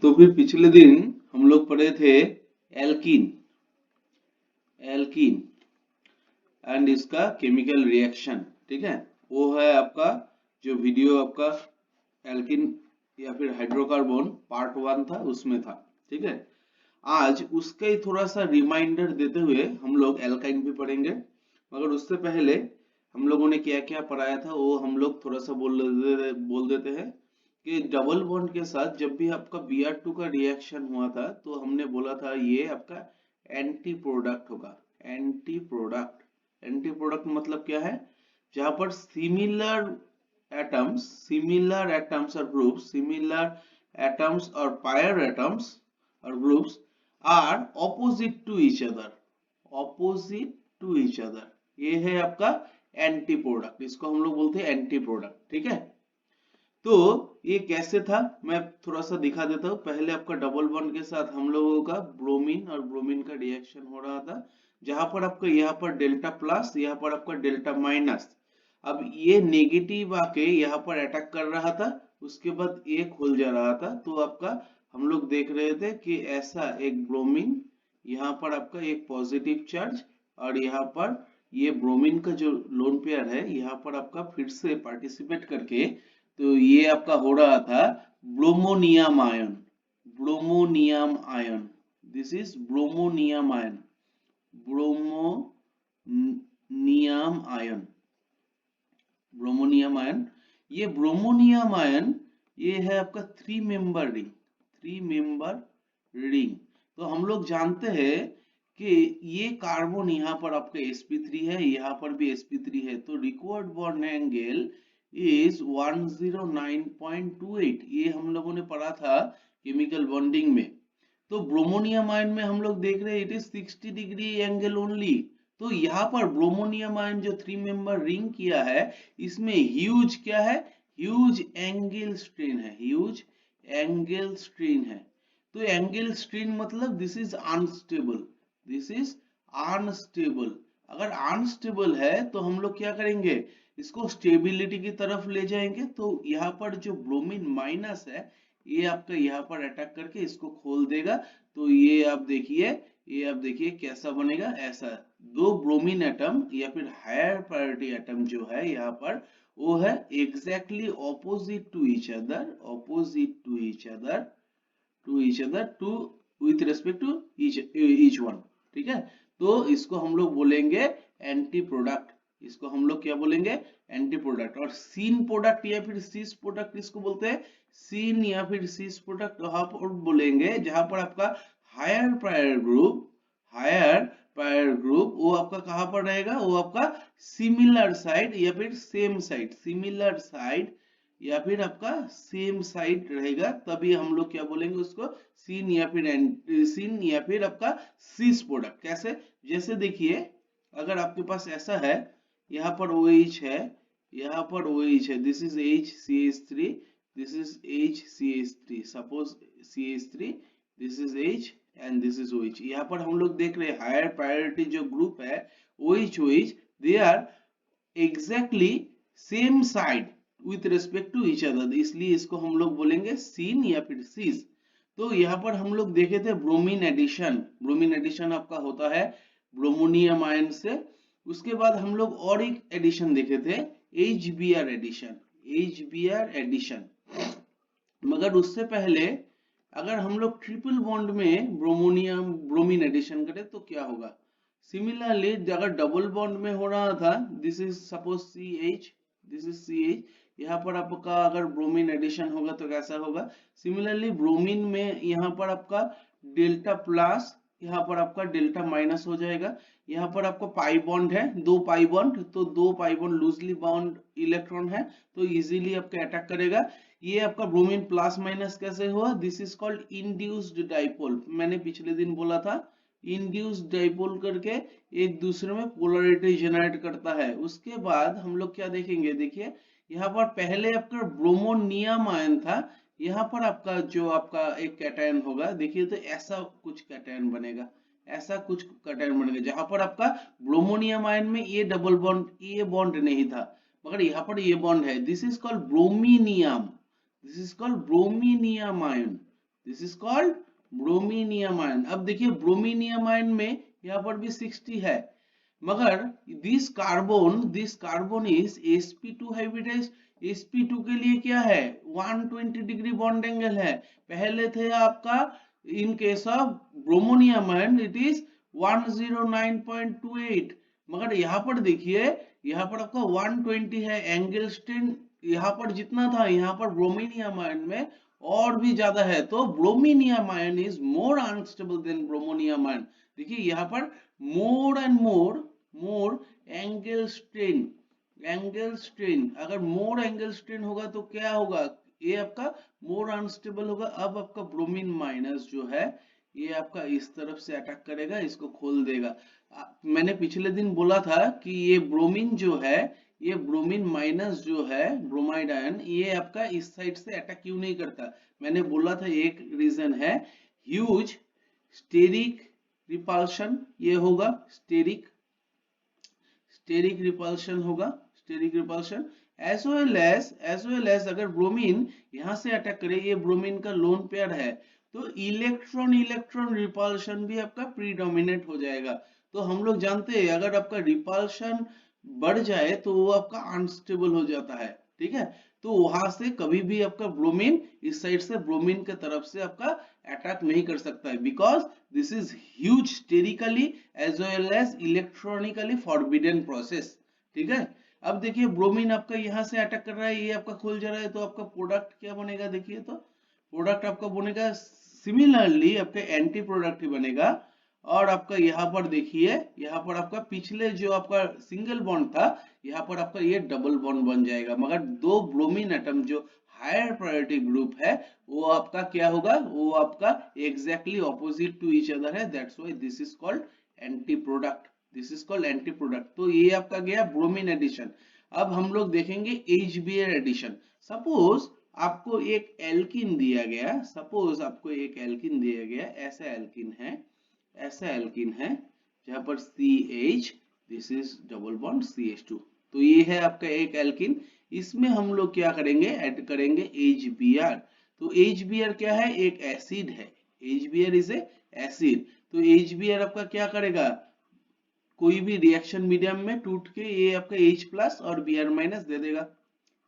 तो फिर पिछले दिन हम लोग पढ़े थे एल्कीन एल्कीन एंड इसका केमिकल रिएक्शन। ठीक है, वो है आपका जो वीडियो आपका एल्कीन या फिर हाइड्रोकार्बन पार्ट 1 था, उसमें था। ठीक है, आज उसका ही थोड़ा सा रिमाइंडर देते हुए हम लोग एल्काइन भी पढ़ेंगे, मगर उससे पहले हम लोगों ने क्या क्या पढ़ाया था वो हम लोग थोड़ा सा बोल देते हैं कि डबल बॉन्ड के साथ जब भी आपका Br2 का रिएक्शन हुआ था तो हमने बोला था ये आपका एंटी प्रोडक्ट होगा। एंटी प्रोडक्ट मतलब क्या है? जहां पर सिमिलर एटम्स और ग्रुप्स, सिमिलर एटम्स और पायर एटम्स और groups are opposite to each other, ये है आपका एंटी प्रोडक्ट। इसको हम लोग बोलते हैं एंटी प्रोडक्ट। ठीक है, तो ये कैसे था मैं थोड़ा सा दिखा देता हूँ। पहले आपका डबल बॉन्ड के साथ हम लोगों का ब्रोमीन और ब्रोमीन का रिएक्शन हो रहा था, जहां पर आपका यहाँ पर डेल्टा प्लस, यहाँ पर आपका डेल्टा माइनस। अब ये नेगेटिव आके यहाँ पर अटैक कर रहा था, उसके बाद ये खुल जा रहा था। तो आपका हम लोग देख रहे थे कि ऐसा एक ब्रोमीन, यहाँ पर आपका एक पॉजिटिव चार्ज, और यहाँ पर ये ब्रोमीन का जो लोन पेयर है यहाँ पर आपका फिर से पार्टिसिपेट करके, तो ये आपका हो रहा था bromonium ion. Bromonium ion, this is bromonium ion, bromonium ion, bromonium ion. ये ब्रोमोनियम आयन ये है आपका थ्री मेंबर रिंग। तो हम लोग जानते हैं कि ये कार्बन यहाँ पर आपका sp3 है, यहाँ पर भी sp3 है, तो रिक्वायर्ड बॉन्ड एंगल इज 109.28। ये हम लोगों ने पढ़ा था केमिकल बॉन्डिंग में। तो ब्रोमोनियम आयन में हम लोग देख रहे हैं it is 60 degree angle only. तो यहाँ पर ब्रोमोनियम आयन जो 3 मेंबर रिंग किया है, इसमें ह्यूज क्या है? ह्यूज एंगल स्ट्रेन है, ह्यूज एंगल स्ट्रेन है। तो एंगल स्ट्रेन मतलब this is unstable, this is unstable. अगर अनस्टेबल है तो हम लोग क्या करेंगे, इसको स्टेबिलिटी की तरफ ले जाएंगे। तो यहाँ पर जो ब्रोमीन माइनस है ये आपका यहाँ पर अटैक करके इसको खोल देगा। तो ये आप देखिए कैसा बनेगा, ऐसा दो ब्रोमीन एटम या फिर हायर प्रायोरिटी एटम जो है यहाँ पर, वो है exactly opposite to each other, opposite to each other to with respect to each one. ठीक है, तो इसको हम लोग बोलेंगे एंटी प्रोडक्ट। इसको हम लोग क्या बोलेंगे? Anti product. और सीन प्रोडक्ट या फिर सीस प्रोडक्ट इसको बोलते हैं। सीन या फिर सीस प्रोडक्ट वहां पर बोलेंगे जहां पर आपका हायर प्रायर ग्रुप वो आपका कहां पर रहेगा, वो आपका सिमिलर साइड या फिर सेम साइड, सिमिलर साइड या फिर आपका सेम साइड रहेगा, तभी हम लोग क्या बोलेंगे उसको, सीन या फिर आपका सीस प्रोडक्ट। कैसे? जैसे देखिए, अगर आपके पास ऐसा है, यहाँ पर OH है, यहाँ पर OH है, this is HCH3, this is HCH3, suppose CH3, this is H and this is OH। यहाँ पर हम लोग देख रहे हैं हायर प्रायोरिटी जो ग्रुप है OH they are exactly same side with respect to each other, इसलिए इसको हम लोग बोलेंगे सीन या फिर सीस। तो यहाँ पर हम लोग देखे थे ब्रोमीन एडिशन आपका होता है ब्रोमोनियम आयन से। उसके बाद हम लोग और एक एडिशन देखे थे, एच बी आर एडिशन। मगर उससे पहले अगर हम लोग ट्रिपल बॉन्ड में ब्रोमीन एडिशन करें तो क्या होगा? सिमिलरली अगर डबल बॉन्ड में हो रहा था, this is suppose CH, this is CH, यहाँ पर आपका अगर ब्रोमीन एडिशन होगा तो कैसा होगा? सिमिलरली ब्रोमीन में यहाँ पर आपका डेल्टा प्लस, यहाँ पर आपका डेल्टा माइनस हो जाएगा। यहाँ पर आपका पाई बॉन्ड है, दो पाई बॉन्ड, तो दो pi bond loosely bound electron है, तो इजीली आपका अटैक करेगा। ये आपका ब्रोमीन प्लस माइनस कैसे हुआ? This is called induced dipole. मैंने पिछले दिन बोला था इंड्यूस्ड डाइपोल करके एक दूसरे में पोलरिटी जनरेट करता है। उसके बाद हम लोग क्या देखेंगे, देखिए यहाँ पर पहले आपका ब्रोमोनियम आयन था, यहाँ पर आपका जो आपका एक कैटायन होगा, देखिए तो ऐसा कुछ कैटायन बनेगा, ऐसा कुछ कैटायन बनेगा, जहां पर आपका ब्रोमोनियम आयन में ये बॉन्ड नहीं था, मगर यहाँ पर ये बॉन्ड है। This is called bromonium, this is called bromonium ion, this is called bromonium ion. अब देखिए ब्रोमीनियम आयन में यहाँ पर भी 60 है, मगर this carbon is sp2 hybridise. sp2 के लिए क्या है, 120 डिग्री बॉन्ड एंगल है। पहले थे आपका in case of bromonium ion it is 109.28, मगर यहाँ पर देखिए यहाँ पर आपका 120 है एंगल स्ट्रेन। यहाँ पर जितना था यहाँ पर ब्रोमीनियम आयन में और भी ज्यादा है, तो bromonium ion is more unstable than bromonium ion. देखिए यहाँ पर more and more angle strain अगर मोर एंगल स्ट्रेन होगा तो क्या होगा, ये आपका मोर अनस्टेबल होगा। अब आपका ब्रोमीन माइनस जो है ये आपका इस तरफ से अटैक करेगा, इसको खोल देगा। मैंने पिछले दिन बोला था कि ये ब्रोमीन जो है, ये ब्रोमीन माइनस जो है ब्रोमाइड आयन, ये आपका इस साइड से अटैक क्यों नहीं करता। मैंने बोला था एक रीजन है ह्यूज स्टेरिक रिपल्शन, ये होगा स्टेरिक रिपल्शन होगा, steric repulsion. As well as अगर ब्रोमीन यहाँ से अटैक करे, ये ब्रोमीन का लोन पेयर है, तो इलेक्ट्रॉन रिपल्शन भी आपका प्रीडोमिनेट हो जाएगा। तो हम लोग जानते हैं अगर आपका रिपल्शन बढ़ जाए तो वो आपका अनस्टेबल हो जाता है, ठीक है। तो वहां से कभी भी आपका ब्रोमीन इस साइड से ब्रोमीन के तरफ से आपका अटैक नहीं कर सकता है, because this is huge sterically as well as electronically forbidden process, ठीक है। अब देखिए ब्रोमीन आपका यहाँ से अटैक कर रहा है, ये आपका खुल जा रहा है, तो आपका प्रोडक्ट क्या बनेगा, देखिए तो प्रोडक्ट आपका बनेगा सिमिलरली आपका एंटी प्रोडक्ट ही बनेगा। और आपका यहाँ पर देखिए यहाँ पर आपका पिछले जो आपका सिंगल बॉन्ड था, यहाँ पर आपका ये डबल बॉन्ड बन जाएगा, मगर दो ब्रोमीन एटम जो हायर प्रायोरिटी ग्रुप है वो आपका क्या होगा, वो आपका exactly opposite to each other है, that's why this is called anti product, this is called anti product. तो ये आपका गया ब्रोमीन एडिशन। अब हम लोग देखेंगे HBr एडिशन। सपोज आपको एक एल्किन दिया गया, ऐसा एल्किन है जहां पर CH, this is double bond CH2, तो ये है आपका एक एल्किन। इसमें हम लोग क्या करेंगे, ऐड करेंगे HBr। तो HBr क्या है, एक एसिड है, HBr इज ए एसिड। तो HBr आपका क्या करेगा, कोई भी रिएक्शन मीडियम में टूट के ये आपका H प्लस और Br माइनस दे देगा,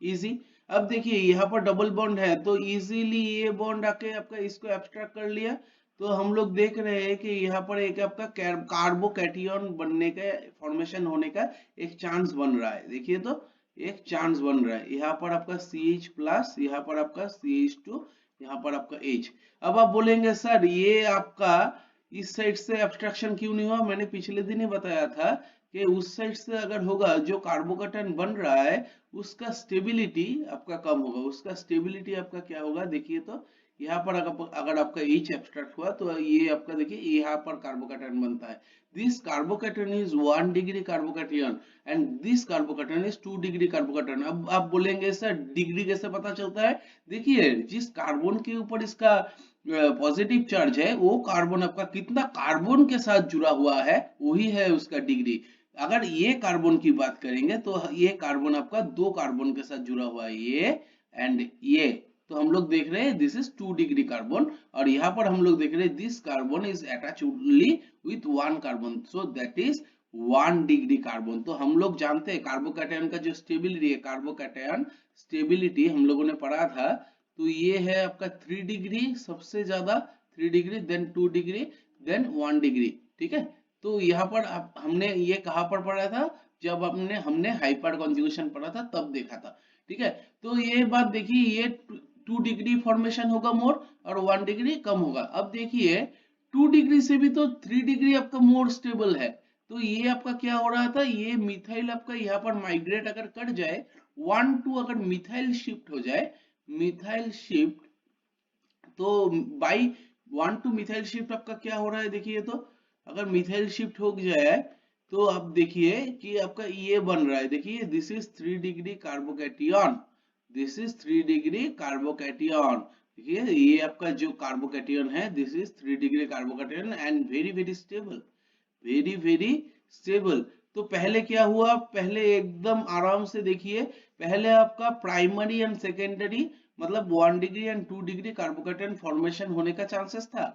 इजी। अब देखिए यहाँ पर डबल बॉन्ड है, तो इजीली ये बॉन्ड आके आपका इसको एब्स्ट्रैक्ट कर लिया। तो हम लोग देख रहे हैं कि यहाँ पर एक आपका कार्बोकैटियन बनने का, फॉर्मेशन होने का एक चांस बन रहा है, देखिए तो एक चांस बन रहा है। यहाँ पर आपका CH प्लस, यहाँ पर आपका CH2, यहाँ पर आपका H। अब आप बोलेंगे सर ये आपका इस साइड से एब्स्ट्रैक्शन क्यों नहीं हुआ, मैंने पिछले दिन ही बताया था कि उस साइड से अगर होगा जो कार्बोकैटायन बन रहा है उसका स्टेबिलिटी आपका कम होगा, उसका स्टेबिलिटी आपका क्या होगा, देखिए तो यहाँ पर अगर आपका H एब्स्ट्रैक्ट हुआ तो ये आपका देखिए यहाँ पर कार्बोकैटायन बनता है। This carbocation is 1 degree carbocation and this carbocation is 2 degree carbocation. अब आप बोलेंगे सर डिग्री कैसे पता चलता है, देखिए जिस कार्बन के ऊपर इसका पॉजिटिव चार्ज है वो कार्बन आपका कितना कार्बन के साथ जुड़ा हुआ है वही है उसका डिग्री। अगर ये कार्बन की बात करेंगे तो ये कार्बन आपका दो कार्बन के साथ जुड़ा हुआ है, ये एंड ये, तो हम लोग देख रहे हैं दिस इज 2 डिग्री कार्बन, और यहाँ पर हम लोग देख रहे हैं this carbon is attach only with 1 carbon, so that is 1 degree carbon. तो हम लोग जानते हैं कार्बोकैटायन का जो स्टेबिलिटी है, कार्बोकैटायन स्टेबिलिटी हम लोगों ने पढ़ा था, तो ये है आपका 3 डिग्री, सबसे ज्यादा 3 degree, then 2 degree, then 1 degree, ठीक है। तो यहाँ पर हमने ये कहाँ पर पढ़ा था, जब हमने हाइपर कॉन्जुगेशन पढ़ा था तब देखा था, ठीक है। तो ये बात देखिए ये 2 डिग्री फॉर्मेशन होगा मोर और 1 डिग्री कम होगा। अब देखिए 2 डिग्री से भी तो 3 डिग्री आपका मोर स्टेबल है, तो ये आपका क्या हो रहा था, ये मिथाइल आपका यहाँ पर माइग्रेट अगर कर जाए 1 टू, अगर मिथाइल शिफ्ट हो जाए, मिथाइल शिफ्ट, तो बाई 1 टू मिथाइल शिफ्ट आपका क्या हो रहा है, देखिए तो अगर मिथाइल शिफ्ट हो जाए तो आप देखिए कि आपका ये बन रहा है, देखिए this is 3 degree carbocation, this is 3 degree carbocation, देखिए ये आपका जो कार्बोकैटियन है this is 3 degree carbocation and very very stable, very very stable. तो पहले क्या हुआ, पहले एकदम आराम से देखिए, पहले आपका प्राइमरी एंड सेकेंडरी मतलब 1 डिग्री एंड 2 डिग्री कार्बोकेटन फॉर्मेशन होने का चांसेस था।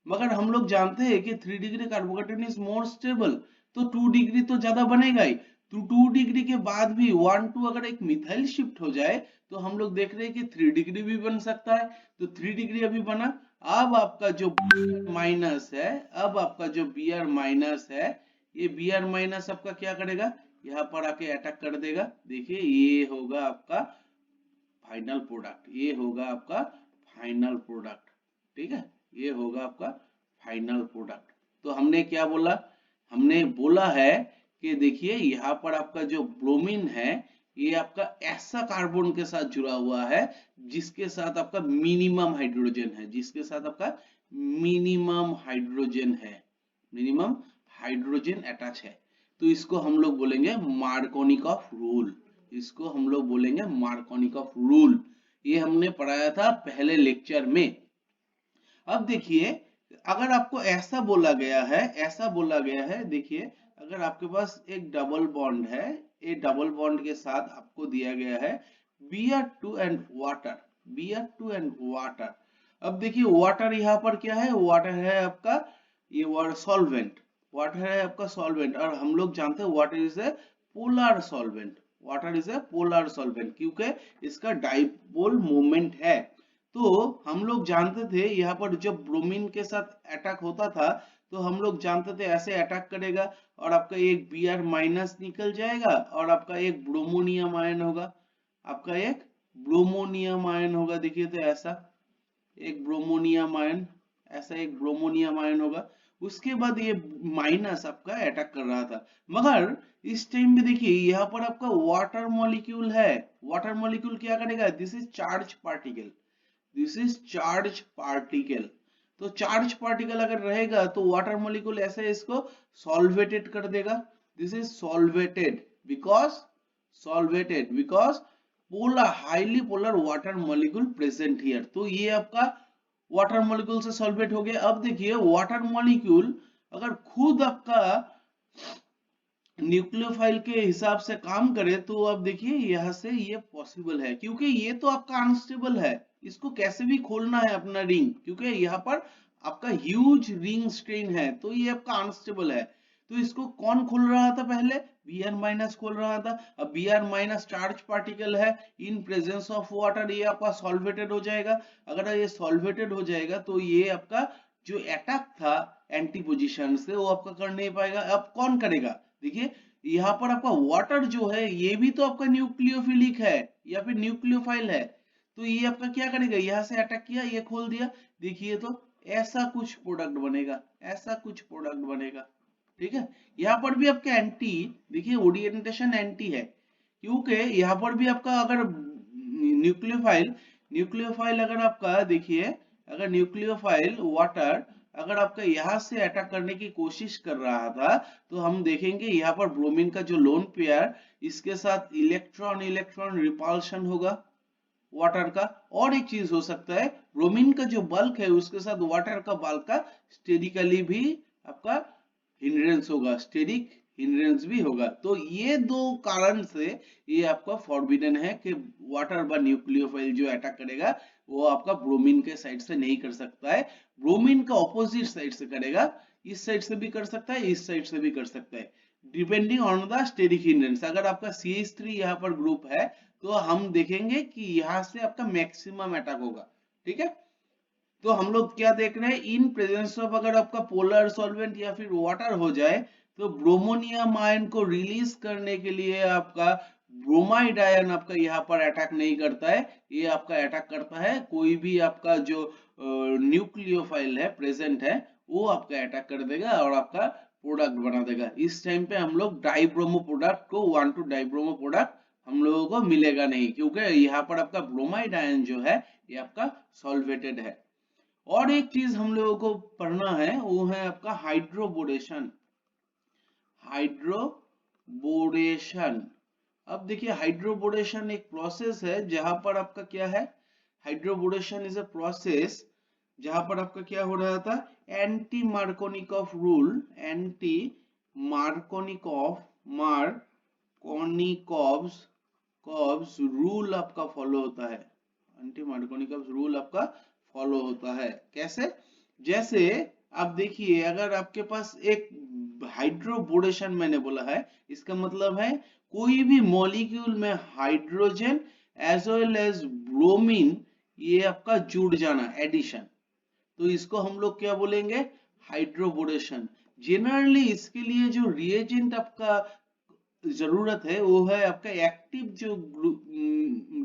मगर हम लोग जानते हैं कि 3 डिग्री कार्बोकेटन इज मोर स्टेबल, तो 2 डिग्री तो ज्यादा बनेगा ही। तो 2 डिग्री के बाद भी 1 2 अगर एक मिथाइल शिफ्ट हो जाए तो हम लोग देख रहे हैं कि 3 डिग्री भी बन सकता है। तो 3 डिग्री अभी बना। अब आपका जो Br माइनस है, अब आपका जो Br माइनस है, ये Br माइनस आपका क्या करेगा, यहाँ पर आके अटैक कर देगा। देखिए ये होगा आपका फाइनल प्रोडक्ट, ये होगा आपका फाइनल प्रोडक्ट। ठीक है, ये होगा आपका फाइनल प्रोडक्ट। तो हमने क्या बोला, हमने बोला है कि देखिए यहाँ पर आपका जो ब्रोमीन है ये आपका ऐसा कार्बन के साथ जुड़ा हुआ है जिसके साथ आपका मिनिमम हाइड्रोजन है, जिसके साथ आपका मिनिमम हाइड्रोजन है, मिनिमम हाइड्रोजन अटैच है। तो इसको हम लोग बोलेंगे मार्कोनिकॉफ रूल, इसको हम लोग बोलेंगे मार्कोनिकॉफ रूल। ये हमने पढ़ाया था पहले लेक्चर में। अब देखिए अगर आपको ऐसा बोला गया है, ऐसा बोला गया है, देखिए अगर आपके पास एक डबल बॉन्ड है, ये डबल बॉन्ड के साथ आपको दिया गया है Br2 and water, Br2 and water. अब देखिए वाटर यहाँ पर क्या है, वाटर है आपका ये वाटर सॉल्वेंट, वाटर है आपका सॉल्वेंट, और हम लोग जानते हैं water is a polar solvent, water is a polar solvent क्योंकि इसका डाइपोल मोमेंट है। तो हम लोग जानते थे यहाँ पर जब ब्रोमीन के साथ अटैक होता था तो हम लोग जानते थे ऐसे अटैक करेगा और आपका एक Br माइनस निकल जाएगा और आपका एक ब्रोमोनियम आयन होगा, आपका एक ब्रोमोनियम आयन होगा। देखिए तो ऐसा एक ब्रोमोनियम आयन, ऐसा एक ब्रोमोनियम आयन होगा। उसके बाद ये माइनस आपका अटैक कर रहा था, मगर इस टाइम में देखिए यहाँ पर आपका वाटर मॉलिक्यूल है। वाटर मॉलिक्यूल क्या करेगा, this is charge particle, this is charge particle. तो चार्ज पार्टिकल अगर रहेगा तो वाटर मॉलिक्यूल ऐसे इसको सॉल्वेटेड कर देगा। This is solvated because, solvated because polar, highly polar water molecule present here. तो ये आपका वाटर मॉलिक्यूल से सॉल्वेट हो गया। अब देखिए वाटर मॉलिक्यूल अगर खुद आपका न्यूक्लियोफाइल के हिसाब से काम करे तो अब देखिए यहाँ से ये पॉसिबल है क्योंकि ये तो आपका अनस्टेबल है, इसको कैसे भी खोलना है अपना रिंग, क्योंकि यहाँ पर आपका ह्यूज रिंग स्ट्रेन है तो ये आपका अनस्टेबल है। तो इसको कौन खोल रहा था पहले, Br माइनस खोल रहा था। अब Br माइनस चार्ज पार्टिकल है, इन प्रेजेंस ऑफ वाटर ये आपका सॉल्वेटेड हो जाएगा। अगर ये सॉल्वेटेड हो जाएगा तो ये आपका जो अटैक था एंटी पोजीशन से वो आपका कर नहीं पाएगा। अब कौन करेगा, देखिए यहाँ पर आपका वाटर जो है ये भी तो आपका न्यूक्लियोफिलिक है या फिर न्यूक्लियोफाइल है। तो ये आपका क्या करेगा, यहाँ से अटैक किया, ये खोल दिया, देखिए तो ऐसा कुछ प्रोडक्ट बनेगा, ऐसा कुछ प्रोडक्ट बनेगा। ठीक है, यहाँ पर भी आपका एंटी, देखिए ओरिएंटेशन एंटी है क्योंकि यहाँ पर भी आपका अगर न्यूक्लियोफाइल, न्यूक्लियोफाइल अगर आपका देखिए, अगर न्यूक्लियोफाइल वाटर अगर आपका यहाँ से अटैक करने की कोशिश कर रहा था तो हम देखेंगे यहाँ पर ब्रोमीन का जो लोन पेयर, इसके साथ इलेक्ट्रॉन इलेक्ट्रॉन रिपल्शन होगा वाटर का। और एक चीज हो सकता है ब्रोमीन का जो बल्क है उसके साथ वाटर का बल्क का स्टेरिकली भी आपका हिंड्रेंस होगा, स्टेरिक हिंड्रेंस भी होगा। तो ये दो कारण से ये आपका फॉरबिडन है कि वाटर बा न्यूक्लियोफाइल जो अटैक करेगा वो आपका ब्रोमीन के साइड से नहीं कर सकता है, ब्रोमीन का ऑपोजिट साइड से करेगा। इस साइड से भी कर सकता है, इस साइड से भी कर सकता है, depending on the steric hindrance. अगर आपका CH3 यहाँ पर ग्रुप है तो हम देखेंगे कि यहाँ से आपका मैक्सिमम अटैक होगा। ठीक है, तो हम लोग क्या देख रहे हैं, इन प्रेजेंस ऑफ अगर आपका पोलर सॉल्वेंट या फिर वाटर हो जाए तो ब्रोमोनियम आयन को रिलीज करने के लिए आपका ब्रोमाइड आयन आपका यहाँ पर अटैक नहीं करता है, ये आपका अटैक करता है कोई भी आपका जो न्यूक्लियोफाइल है प्रेजेंट है वो आपका अटैक कर देगा और आपका प्रोडक्ट बना देगा। इस टाइम पे हम लोग डाइब्रोमो प्रोडक्ट को 1 2 डाइब्रोमो प्रोडक्ट हम लोगों को मिलेगा नहीं क्योंकि यहाँ पर आपका ब्रोमाइड आयन जो है ये आपका सॉल्वेटेड है। और एक चीज हम लोगों को पढ़ना है वो है आपका हाइड्रोबोरेशन, हाइड्रोबोरेशन। अब देखिए हाइड्रोबोरेशन एक प्रोसेस है जहां पर आपका क्या है, हाइड्रोबोरेशन इज अ प्रोसेस जहां पर आपका क्या हो रहा था, anti Markovnikov rule, anti Markovnikov, Markovnikov rule आपका फॉलो होता है, एंटी मार्कोनिकम रूल आपका फॉलो होता है। कैसे? जैसे आप देखिए, अगर आपके पास एक हाइड्रोबोरेशन मैंने बोला है, इसका मतलब है कोई भी मॉलिक्यूल में hydrogen as well as bromine ये आपका जुड़ जाना, एडिशन, तो इसको हम लोग क्या बोलेंगे? हाइड्रोबोरेशन। जनरली इसके लिए जो रिएजेंट आपका जरूरत है वो है आपका एक्टिव, जो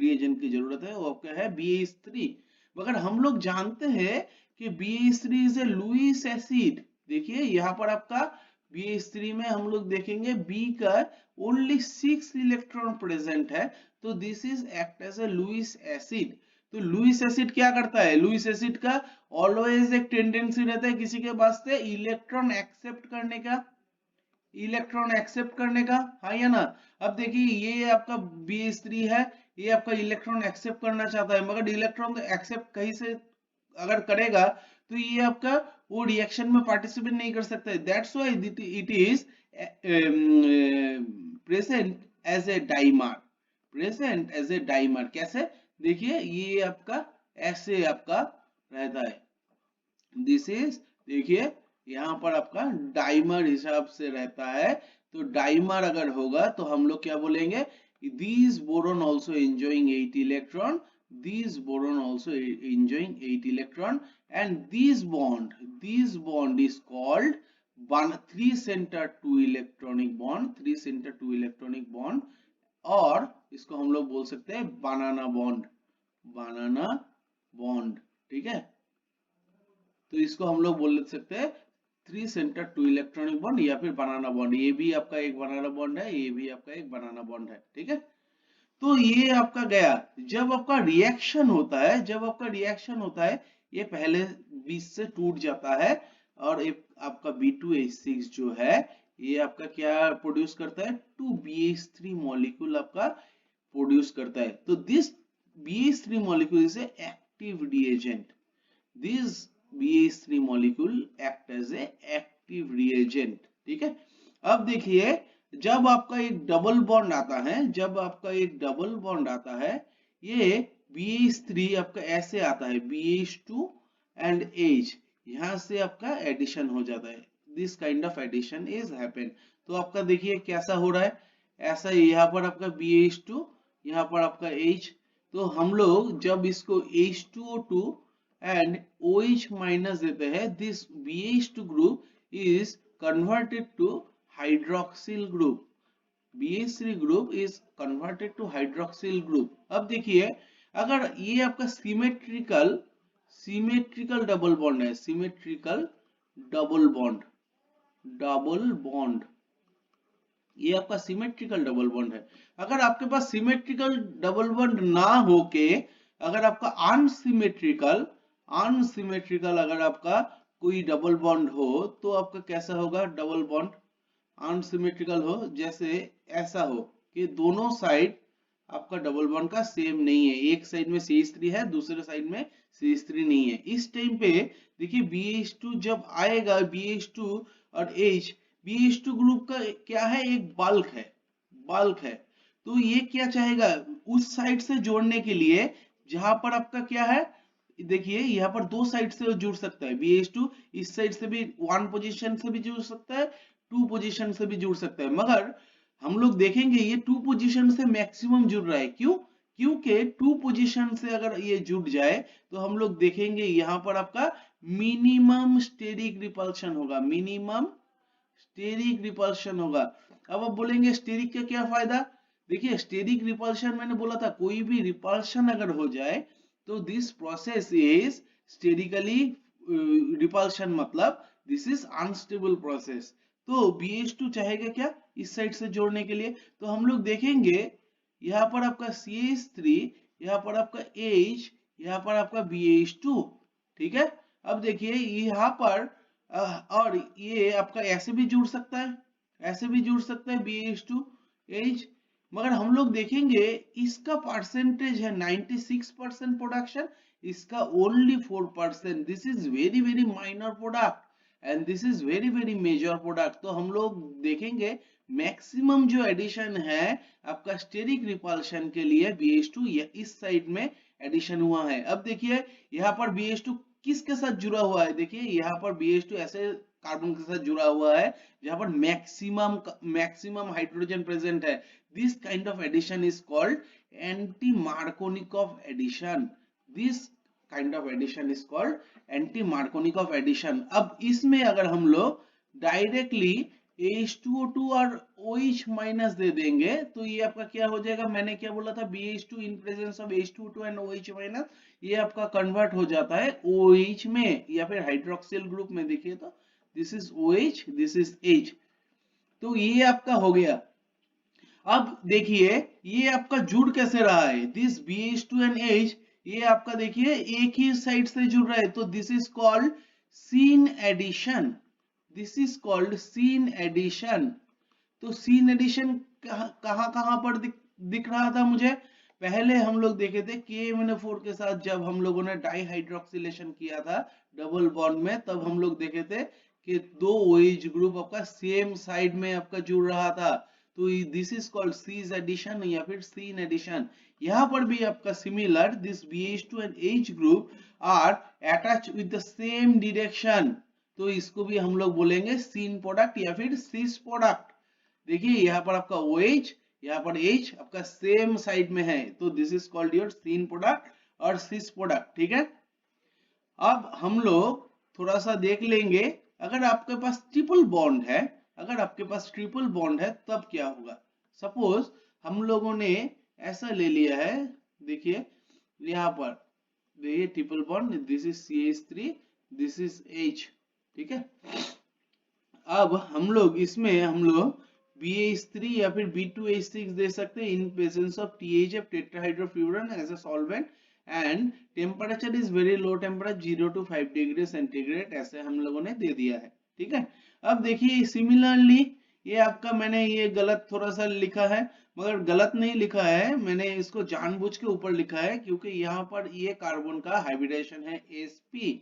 रिएजेंट की जरूरत है वो आपका है BH3। मगर हम लोग जानते हैं कि BH3 is a Lewis acid. देखिए यहाँ पर आपका BH3 में हम लोग देखेंगे B का ओनली 6 इलेक्ट्रॉन प्रेजेंट है, तो this is act as a Lewis acid. तो लुईस एसिड क्या करता है? लुईस एसिड का ऑलवेज एक टेंडेंसी रहता है किसी के पास से इलेक्ट्रॉन एक्सेप्ट करने का, इलेक्ट्रॉन एक्सेप्ट करने का, हाँ या ना? अब देखिए ये आपका BH3 है, ये आपका इलेक्ट्रॉन एक्सेप्ट करना चाहता है, मगर इलेक्ट्रॉन तो एक्सेप्ट कहीं से अगर करेगा तो ये आपका वो रिएक्शन में पार्टिसिपेट नहीं कर सकता है। That's why it is present as a dimer, present as a dimer. कैसे? देखिए ये आपका ऐसे आपका रहता है, दिस इज, देखिए यहाँ पर आपका डाइमर हिसाब से रहता है। तो डाइमर अगर होगा तो हम लोग क्या बोलेंगे? these boron also enjoying 8 electron, these boron also enjoying 8 electron, and this bond is called 3 center 2 electronic bond, 3 center 2 electronic bond, और इसको हम लोग बोल सकते हैं बनाना बॉन्ड, बनाना बॉन्ड। ठीक है, तो इसको हम लोग बोल सकते हैं 3 सेंटर 2 इलेक्ट्रॉनिक बॉन्ड या फिर बनाना बॉन्ड। ये भी आपका एक बनाना बॉन्ड है, ये भी आपका एक बनाना बॉन्ड है। ठीक है, तो ये आपका गया। जब आपका रिएक्शन होता है, जब आपका रिएक्शन होता है, ये पहले बीच से टूट जाता है और एक आपका B2H6 जो है ये आपका क्या प्रोड्यूस करता है? 2BH3 मॉलिक्यूल आपका प्रोड्यूस करता है। तो this BH3 molecule is a active reagent, this BH3 molecule act as a active reagent। ठीक है, अब देखिए जब आपका एक डबल बॉन्ड आता है, जब आपका एक डबल बॉन्ड आता है, ये BH3 आपका ऐसे आता है, BH2 एंड H, यहां से आपका एडिशन हो जाता है, this kind of addition is happen. तो आपका देखिए कैसा हो रहा है, ऐसा यहाँ पर आपका BH2, यहाँ पर आपका H। तो हम लोग जब इसको H2O2 and OH minus देते हैं, this BH2 group is converted to hydroxyl group, BH3 group is converted to hydroxyl group। अब देखिए अगर ये आपका सिमेट्रिकल डबल बॉन्ड है, symmetrical double bond, double bond, ये आपका सिमेट्रिकल डबल बॉन्ड है। अगर आपके पास सिमेट्रिकल डबल बॉन्ड ना होके अगर आपका अनसिमेट्रिकल अगर आपका कोई डबल बॉन्ड हो तो आपका कैसा होगा? डबल बॉन्ड अनसिमेट्रिकल हो, जैसे ऐसा हो कि दोनों साइड आपका डबल बॉन्ड का सेम नहीं है, एक साइड में CH3 है, दूसरे साइड में CH3 नहीं है। इस टाइम पे देखिए BH2 जब आएगा, BH2 और H, BH2 ग्रुप का क्या है? एक बल्क है, बल्क है। तो ये क्या चाहेगा? उस साइड से जोड़ने के लिए जहां पर आपका क्या है, देखिए यहाँ पर दो साइड से जुड़ सकता है BH2, इस साइड से भी 1 पोजीशन से भी जुड़ सकता है, 2 पोजीशन से भी जुड़ सकता है, मगर हम लोग देखेंगे ये 2 पोजीशन से मैक्सिमम जुड़ रहा है। क्यों? क्योंकि 2 पोजीशन से अगर ये जुड़ जाए तो हम लोग देखेंगे यहाँ पर आपका मिनिमम स्टेरिक रिपल्शन होगा, मिनिमम स्टेरिक रिपल्शन होगा। अब आप बोलेंगे स्टेरिक का क्या फायदा? देखिए स्टेरिक रिपल्शन मैंने बोला था, कोई भी रिपल्शन अगर हो जाए तो this process is sterically repulsion, मतलब दिस इज अनस्टेबल प्रोसेस। तो BH2 चाहेगा क्या? इस साइड से जोड़ने के लिए। तो हम लोग देखेंगे यहाँ पर आपका CH3, यहाँ पर आपका H, यहाँ पर आपका BH2। ठीक है, अब देखिए यहाँ पर और ये आपका ऐसे भी जुड़ सकता है, ऐसे भी जुड़ सकता है BH2 H, मगर हम लोग देखेंगे इसका परसेंटेज है 96% प्रोडक्शन, इसका only 4%। This is very very minor product and this is very very major product. तो हम लोग देखेंगे मैक्सिमम जो एडिशन है आपका स्टेरिक रिपल्शन के लिए BH2 इस साइड में एडिशन हुआ है। अब देखिए यहाँ पर BH2 किसके साथ जुड़ा हुआ है, देखिए यहाँ पर BH2 ऐसे कार्बन के साथ जुड़ा हुआ है जहां पर मैक्सिमम हाइड्रोजन प्रेजेंट है। This kind of addition is called anti Markovnikov addition. This kind of addition is called anti Markovnikov addition. अब इसमें अगर हम लोग डायरेक्टली H2O2 और OH माइनस दे देंगे तो ये आपका क्या हो जाएगा, मैंने क्या बोला था, BH2 in presence of H2O2 and OH minus, ये आपका कन्वर्ट हो जाता है OH में या फिर हाइड्रोक्सिल ग्रुप में। देखिए तो this is OH, this is H, तो ये आपका हो गया। अब देखिए ये आपका जुड़ कैसे रहा है, दिस BH2 एंड H, ये आपका देखिए एक ही साइड से जुड़ रहा है, तो this is called syn addition. This is called syn addition. तो सीन एडिशन कहां पर दिख रहा था मुझे, पहले हम लोग देखे थे KMnO4 के साथ जब हम लोगों ने डाइहाइड्रोक्सिलेशन किया था डबल बॉन्ड में, तब हम लोग देखे थे कि दो OH ग्रुप आपका सेम साइड में आपका जुड़ रहा था, तो this is called cis addition या फिर सीन एडिशन। यहाँ पर भी आपका similar, this BH2 and H group are attach with the same direction, तो इसको भी हम लोग बोलेंगे सीन प्रोडक्ट या फिर सीस प्रोडक्ट। देखिए यहाँ पर आपका OH, यहाँ पर H आपका सेम साइड में है, तो this is called your syn product और सीस प्रोडक्ट। ठीक है, अब हम लोग थोड़ा सा देख लेंगे, अगर आपके पास ट्रिपल बॉन्ड है, अगर आपके पास ट्रिपल बॉन्ड है तब क्या होगा। सपोज हम लोगों ने ऐसा ले लिया है, देखिए यहाँ पर देखिए triple bond, this is CH3, this is H। ठीक है, अब हम लोग इसमें हम लोग BH3 या फिर B2H6 दे सकते हैं in presence of THF tetrahydrofuran as a solvent, and temperature is very low temperature 0 to 5 degree centigrade, ऐसे हम लोगों ने दे दिया है। ठीक है, अब देखिए सिमिलरली ये आपका, मैंने ये गलत थोड़ा सा लिखा है, मगर गलत नहीं लिखा है, मैंने इसको जानबूझ के ऊपर लिखा है क्योंकि यहाँ पर ये कार्बन का हाइब्रिडेशन है sp,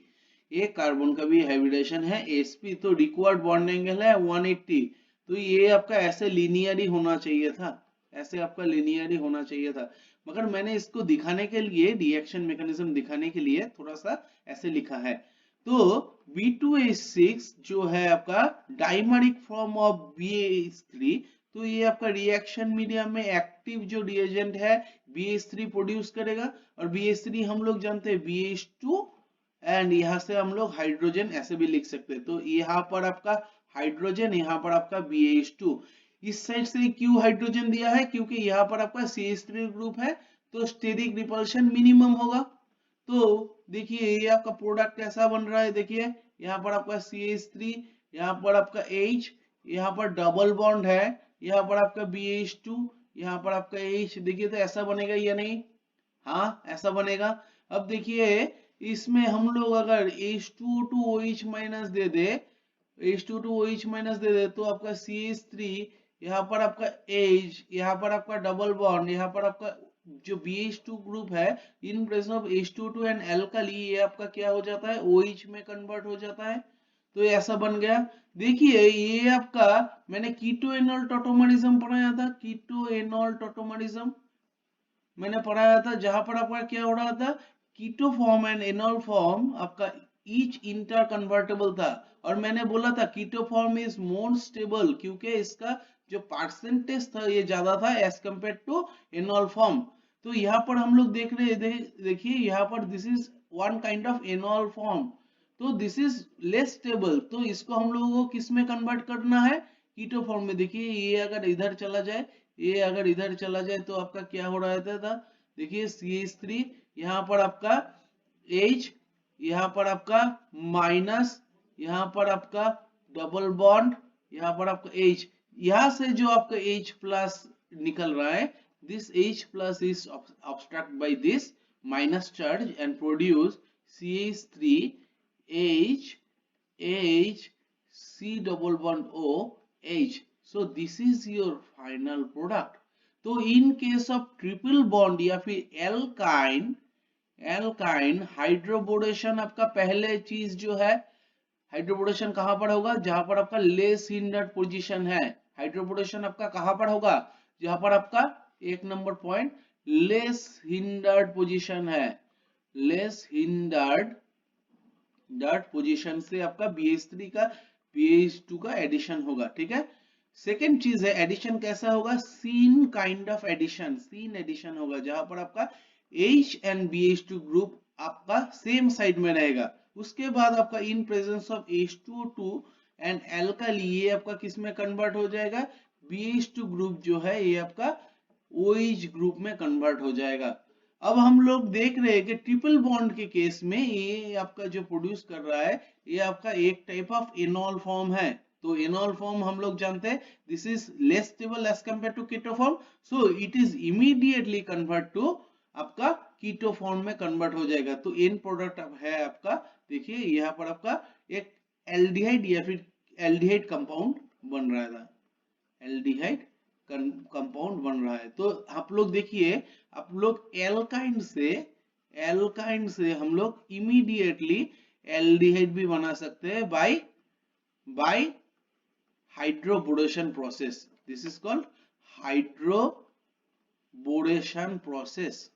एक कार्बन का भी हाइब्रिडेशन है sp, तो रिक्वायर्ड बॉन्ड एंगल है 180, तो ये आपका ऐसे लीनियर ही होना चाहिए था, ऐसे आपका लीनियर ही होना चाहिए था, मगर मैंने इसको दिखाने के लिए, रिएक्शन मैकेनिज्म दिखाने के लिए थोड़ा सा ऐसे लिखा है। तो B2H6 जो है आपका डाइमरिक फॉर्म ऑफ BH3, तो ये आपका रिएक्शन मीडियम में एक्टिव जो रिएजेंट है BH3 प्रोड्यूस करेगा, और BH3 हम लोग जानते हैं BH2, एंड यहाँ से हम लोग हाइड्रोजन ऐसे भी लिख सकते हैं, तो यहाँ पर आपका हाइड्रोजन, यहाँ पर आपका BH2, इस साइड से क्यों हाइड्रोजन दिया है, क्योंकि यहाँ पर आपका CH3 ग्रुप है, तो स्टेरिक रिपल्शन मिनिमम होगा। तो देखिए ये आपका प्रोडक्ट कैसा बन रहा है, देखिए यहाँ पर आपका CH3, यहाँ पर आपका H, यहाँ पर डबल बॉन्ड है, यहाँ पर आपका BH2, यहाँ पर आपका H, देखिए तो ऐसा बनेगा या नहीं, हाँ ऐसा बनेगा। अब देखिए इसमें हम लोग अगर H2O2OH माइनस दे दे, H2OH माइनस दे दे, तो आपका CH3, यहाँ पर आपका H, यहाँ पर आपका डबल बॉन्ड, यहाँ पर आपका जो BH2 ग्रुप है इन presence of H2O2 and alkali, ये आपका क्या हो जाता है OH में कन्वर्ट हो जाता है, तो ऐसा बन गया। देखिए ये आपका, मैंने कीटो एनॉल टॉटोमरिज्म पढ़ाया था, कीटो एनॉल टॉटोमरिज्म मैंने पढ़ाया था, जहां पर आपका क्या हो रहा था, keto form and enol form आपका ईच इंटर कन्वर्टेबल था, और मैंने बोला था keto form is more stable क्योंकि इसका जो परसेंटेज था ये ज्यादा था as compare to enol form. तो यहाँ पर हम लोग देख रहे देखिए यहाँ पर this is one kind of enol form, तो दिस इज लेस स्टेबल, तो इसको हम लोगों को किस में कन्वर्ट करना है, कीटो फॉर्म में। देखिए ये अगर इधर चला जाए, ये अगर इधर चला जाए तो आपका क्या हो रहा था, देखिए CH3, यहाँ पर आपका H, यहाँ पर आपका माइनस, यहाँ पर आपका डबल बॉन्ड, यहाँ पर आपका H, यहाँ से जो आपका H प्लस निकल रहा है, this H plus is obstructed by this minus charge and produce CH3 H H C double bond O H. So this is your final product. तो in case of triple bond या फिर alkyne hydroboration, आपका पहले चीज जो है hydroboration कहां पर होगा, जहां पर आपका लेस हिंडर्ड पोजीशन है, हाइड्रोबोरेशन आपका कहां पर होगा, जहां पर आपका एक number point less hindered position है, लेस हिंडर्ड पोजीशन से आपका BH3 का BH2 का एडिशन होगा, ठीक है। सेकेंड चीज है एडिशन कैसा होगा, syn kind of addition, syn addition होगा जहां पर आपका H एंड BH2 ग्रुप आपका सेम साइड में रहेगा। उसके बाद आपका in presence of H2O2 and alkali, ये आपका किस में कन्वर्ट हो जाएगा, BH2 ग्रुप जो है ये आपका OH ग्रुप में कन्वर्ट हो जाएगा। अब हम लोग देख रहे हैं कि ट्रिपल बॉन्ड के केस में ये आपका जो प्रोड्यूस कर रहा है ये आपका एक टाइप ऑफ एनॉल फॉर्म है। तो एनॉल फॉर्म हम लोग जानते हैं this is less stable as compare to keto form, so it is immediately convert to आपका कीटो फॉर्म में कन्वर्ट हो जाएगा। तो एंड प्रोडक्ट है आपका, देखिए यहाँ पर आपका एक एल्डिहाइड या फिर एल्डिहाइड कंपाउंड बन रहा था, एल्डिहाइड कंपाउंड बन रहा है। तो आप लोग देखिए, आप लोग एल्काइंड से हम लोग इमीडिएटली एल्डिहाइड भी बना सकते हैं by hydroboration process. This is called hydroboration process.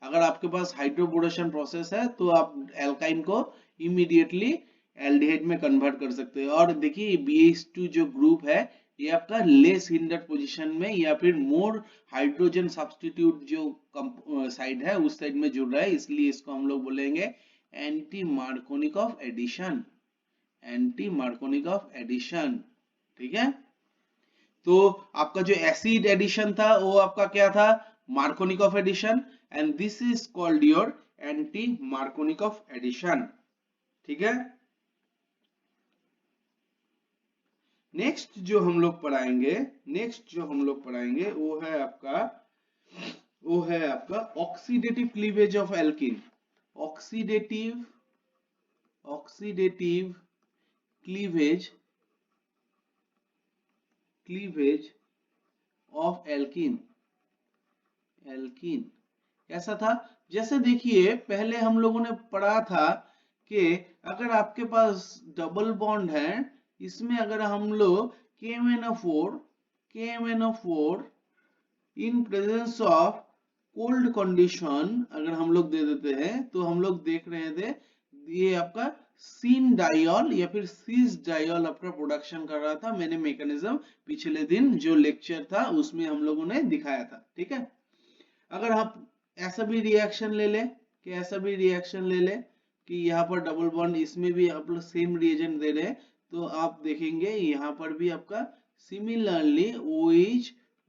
अगर आपके पास हाइड्रोबोरेशन प्रोसेस है तो आप एल्काइन को इमीडिएटली एल्डिहाइड में कन्वर्ट कर सकते हैं। और देखिए BH2 जो ग्रुप है ये आपका लेस हिंडर्ड पोजीशन में या फिर मोर हाइड्रोजन सब्स्टिट्यूट जो साइड है उस साइड में जुड़ रहा है, इसलिए इसको हम लोग बोलेंगे anti Markovnikov of addition, anti Markovnikov of addition, ठीक है। तो आपका जो एसिड एडिशन था वो आपका क्या था, Markovnikov of addition, and this is called your anti Markovnikov of addition, ठीक है। नेक्स्ट जो हम लोग पढ़ाएंगे वो है आपका oxidative cleavage of alkene, oxidative cleavage of alkene कैसा था, जैसे देखिए पहले हम लोगों ने पढ़ा था कि अगर आपके पास डबल बॉन्ड है, इसमें अगर हम लोग KMnO4 in presence of cold condition अगर हम लोग दे देते हैं तो हम लोग देख रहे थे ये आपका सीन डाइऑल या फिर सीस डाइऑल आपका प्रोडक्शन कर रहा था। मैंने मैकेनिज्म पिछले दिन जो लेक्चर था उसमें हम लोगों ने दिखाया था, ठीक है। अगर आप ऐसा भी रिएक्शन ले ले कि यहाँ पर डबल बॉन्ड, इसमें भी आप लोग सेम रिएजेंट दे रहे हैं, तो आप देखेंगे यहाँ पर भी आपका सिमिलरली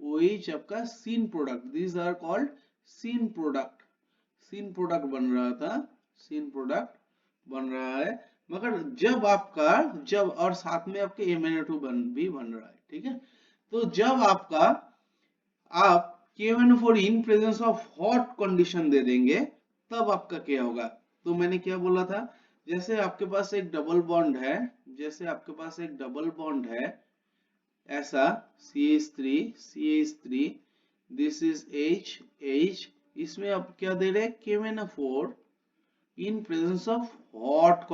OH आपका syn product, these are called syn product बन रहा है। मगर जब और साथ में आपके MnO2 भी बन रहा है, ठीक है। तो जब आप KMnO4 in presence of hot condition दे देंगे तब आपका क्या होगा, तो मैंने क्या बोला था, जैसे आपके पास एक डबल बॉन्ड है ऐसा CH3 दिस इज H, इसमें आप क्या दे रहे हैं, KMnO4 in presence of hot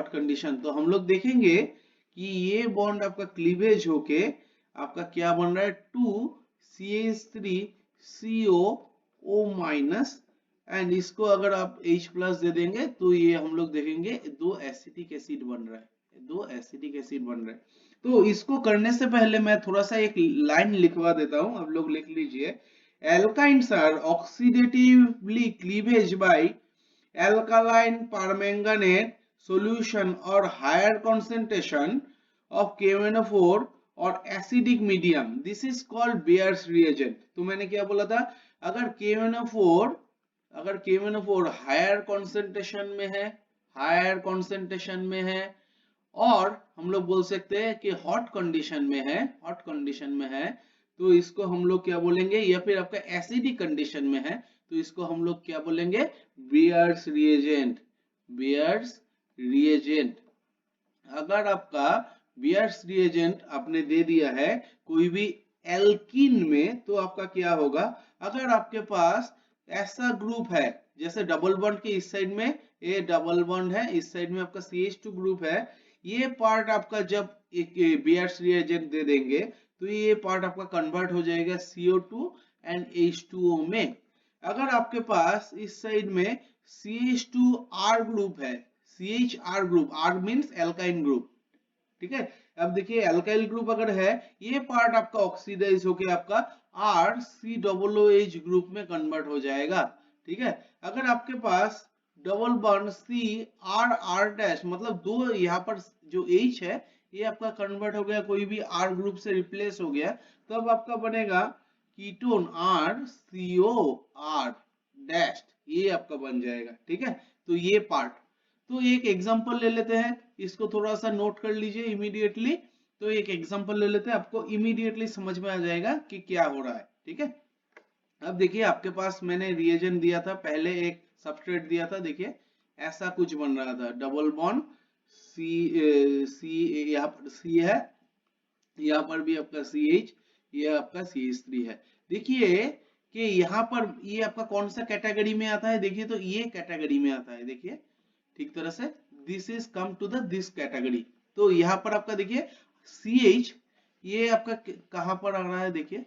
condition, तो हम लोग देखेंगे कि ये बॉन्ड आपका क्लीवेज होके आपका क्या बन रहा है, 2CH3CO एंड इसको अगर आप H+ दे देंगे तो ये हम लोग देखेंगे दो एसिटिक एसिड बन रहा है। तो इसको करने से पहले मैं थोड़ा सा एक लाइन लिखवा देता हूं, आप लोग लिख लीजिए। Alkynes are oxidatively cleavage by alkaline permanganate solution or higher concentration of KMnO4 or acidic medium, this is called Bayer's reagent। तो मैंने क्या बोला था, अगर KMnO4 हायर कंसंट्रेशन में है और हम लोग बोल सकते हैं कि हॉट कंडीशन में है तो इसको हम लोग क्या बोलेंगे, या फिर आपका एसिडिक कंडीशन में है तो इसको हम लोग क्या बोलेंगे, बेयर्स रिएजेंट। अगर आपका बेयर्स रिएजेंट आपने दे दिया है कोई भी एल्कीन में तो आपका क्या होगा, अगर आपके पास ऐसा ग्रुप है जैसे डबल बॉन्ड के इस साइड में ये डबल बॉन्ड है, इस साइड में आपका CH2 ग्रुप है, ये पार्ट आपका जब एक बीयर्स रिएजेंट दे देंगे तो ये पार्ट आपका कन्वर्ट हो जाएगा CO2 एंड H2O में। अगर आपके पास इस साइड में CH2R ग्रुप है, CHR group, R means alkyne group, ठीक है। अब देखिए एल्काइल ग्रुप अगर है, ये पार्ट आपका ऑक्सीडाइज होके आपका RCOOH ग्रुप में कन्वर्ट हो जाएगा, ठीक है। अगर आपके पास डबल बॉन्ड CR मतलब दो यहाँ पर जो H है ये आपका कन्वर्ट हो गया, कोई भी R ग्रुप से रिप्लेस हो गया, तब आपका बनेगा कीटोन RCOR डैश, ये आपका बन जाएगा, ठीक है। तो ये पार्ट, तो एक एग्जांपल ले लेते हैं, इसको थोड़ा सा नोट कर लीजिए इमीडिएटली। तो एक एग्जांपल ले लेते हैं, आपको इमीडिएटली समझ में आ जाएगा कि क्या हो रहा है, ठीक है। अब देखिए आपके पास मैंने रिएजेंट दिया था पहले, एक सबस्ट्रेट दिया था, देखिए ऐसा कुछ बन रहा था, डबल बॉन्ड सी यहाँ पर सी है, यहाँ पर भी आपका CH, ये आपका CH3 है। देखिए कि यहाँ पर ये आपका कौन सा कैटेगरी में आता है, देखिए तो ये कैटेगरी में आता है, देखिए ठीक तरह से, this is come to the this category. तो यहाँ पर आपका देखिए CH, ये आपका कहां पर आ रहा है, देखिए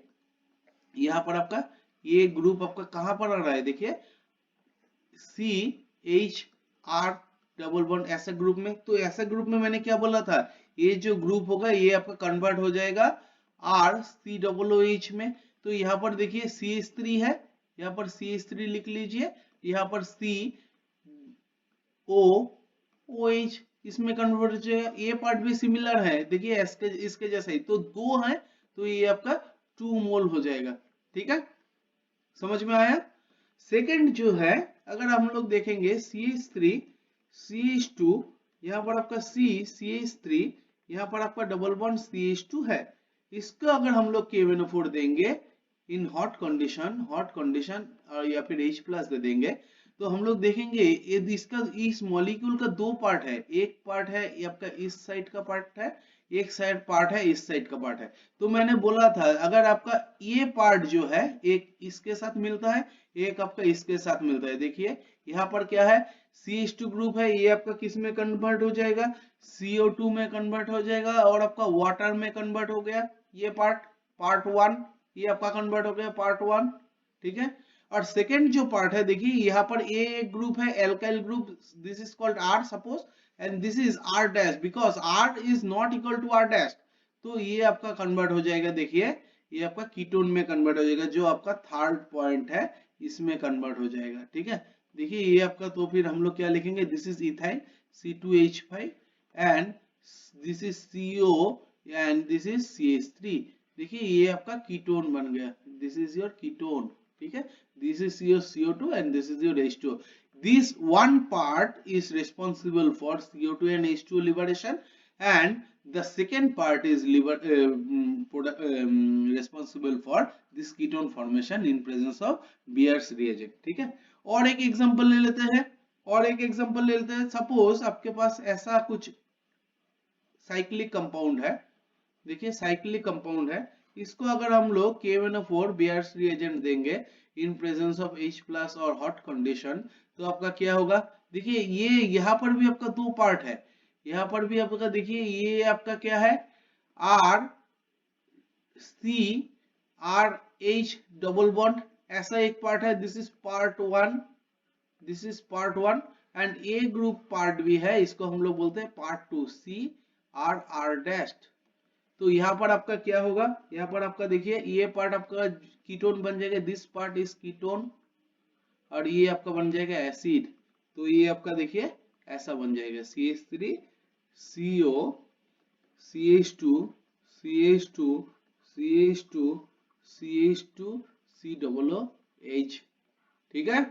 यहाँ पर आपका ये ग्रुप आपका कहां पर आ रहा है, देखिए CHR डबल बॉन्ड ऐसा ग्रुप में। तो ऐसा ग्रुप में मैंने क्या बोला था, ये जो ग्रुप होगा ये आपका कन्वर्ट हो जाएगा RCOOH में। तो यहाँ पर देखिए CH3 है, यहाँ पर CH3 लिख लीजिए, यहाँ पर COOH इसमें कन्वर्ट हो जाएगा। ये पार्ट भी सिमिलर है, देखिए इसके जैसा ही, तो दो है, तो ये आपका 2 मोल हो जाएगा, ठीक है, समझ में आया। सेकंड जो है, अगर हम लोग देखेंगे CH3 CH2, यहाँ पर आपका CH3, यहाँ पर आपका डबल बॉन्ड CH2 है, इसको अगर हम लोग KNO4 देंगे इन हॉट कंडीशन और या फिर H+ दे देंगे, तो हम लोग देखेंगे ये इसका इस मॉलिक्यूल का दो पार्ट है, एक पार्ट है ये आपका इस साइड का पार्ट है, एक साइड पार्ट है इस साइड का पार्ट है। तो मैंने बोला था अगर आपका ये पार्ट जो है एक इसके साथ मिलता है, एक आपका इसके साथ मिलता है, देखिए यहाँ पर क्या है, CH2 ग्रुप है, ये आपका किस में कन्वर्ट हो जाएगा, CO2 में कन्वर्ट हो जाएगा, और आपका वाटर में कन्वर्ट हो गया, ये पार्ट 1, ये आपका कन्वर्ट हो गया पार्ट 1, ठीक है। और सेकेंड जो पार्ट है, देखिए यहाँ पर ए ग्रुप है alkyl group, this is called R suppose, and this is R dash, because R is not equal to R dash, तो ये आपका कन्वर्ट हो जाएगा, देखिए ये आपका कीटोन में कन्वर्ट हो जाएगा, जो आपका थर्ड पॉइंट है इसमें कन्वर्ट हो जाएगा, ठीक है। देखिए ये आपका, तो फिर हम लोग क्या लिखेंगे, this is ethyl C2H5 and this is CO and this is CH3, देखिए ये आपका कीटोन बन गया, दिस इज योर कीटोन, ठीक है। This is your CO2 and this is your H2O. This one part is responsible for CO2 and H2O liberation, and the second part is responsible for this ketone formation in presence of Beer's reagent, ठीक है। और एक example ले लेते हैं, suppose आपके पास ऐसा कुछ साइक्लिक कंपाउंड है, देखिए साइक्लिक कंपाउंड है, इसको अगर हम लोग KNO4 Beer's reagent देंगे इन प्रेजेंस ऑफ H+ और हॉट कंडीशन, तो आपका क्या होगा, देखिए ये यहाँ पर भी आपका दो पार्ट है, यहाँ पर भी आपका देखिए ये आपका क्या है, RCRH डबल बॉन्ड ऐसा एक पार्ट है, this is part 1 and A group part भी है, इसको हम लोग बोलते हैं पार्ट 2 CRR डैश। तो यहाँ पर आपका क्या होगा, यहाँ पर आपका देखिए ये पार्ट आपका कीटोन बन जाएगा, दिस पार्ट इज कीटोन, और ये आपका बन जाएगा एसिड, तो ये आपका देखिए ऐसा बन जाएगा CH3 CO CH2 CH2 CH2 CH2 COOH, ठीक है।